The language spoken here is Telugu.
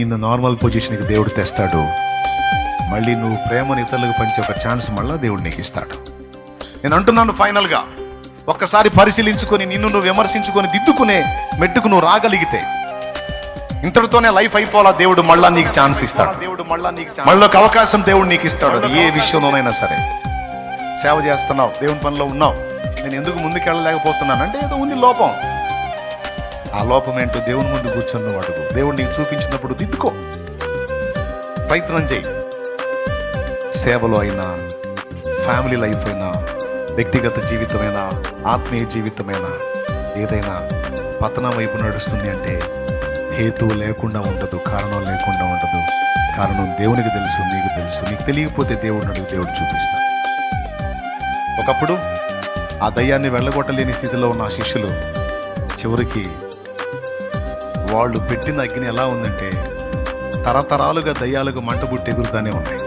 నిన్ను నార్మల్ పొజిషన్కి దేవుడు తెస్తాడు. మళ్ళీ నువ్వు ప్రేమను ఇతరులకు పంచే ఒక ఛాన్స్ మళ్ళీ దేవుడు నీకు ఇస్తాడు. నేను అంటున్నాను, ఫైనల్గా ఒక్కసారి పరిశీలించుకొని నిన్ను నువ్వు విమర్శించుకొని దిద్దుకునే మెట్టుకు నువ్వు రాగలిగితే ఇంతటితోనే లైఫ్ అయిపోవాలా. దేవుడు మళ్ళా నీకు ఛాన్స్ ఇస్తాడు. మళ్ళీ ఒక అవకాశం దేవుడు నీకు ఇస్తాడు. అది ఏ విషయంలోనైనా సరే. సేవ చేస్తున్నావు, దేవుని పనిలో ఉన్నావు, నేను ఎందుకు ముందుకెళ్ళలేకపోతున్నాను అంటే ఏదో ఉంది లోపం. ఆ లోపం ఏంటో దేవుని ముందు కూర్చొని నువ్వు అడుగు. దేవుడు నీకు చూపించినప్పుడు దిద్దుకో, ప్రయత్నం చేయి. సేవలో అయినా, ఫ్యామిలీ లైఫ్ అయినా, వ్యక్తిగత జీవితమైనా, ఆత్మీయ జీవితమైనా, ఏదైనా పతనం వైపు నడుస్తుంది అంటే హేతువు లేకుండా ఉండదు, కారణం లేకుండా ఉండదు. కారణం దేవునికి తెలుసు, నీకు తెలుసు. నీకు తెలియకపోతే దేవుడిని అడుగు, దేవుడు చూపిస్తాడు. ఒకప్పుడు ఆ దయ్యాన్ని వెళ్ళగొట్టలేని స్థితిలో ఉన్న ఆ శిష్యులు చివరికి వాళ్ళు పెట్టిన అగ్ని ఎలా ఉందంటే తరతరాలుగా దయ్యాలకు మంట పుట్టి ఎగురుతానే ఉన్నాయి.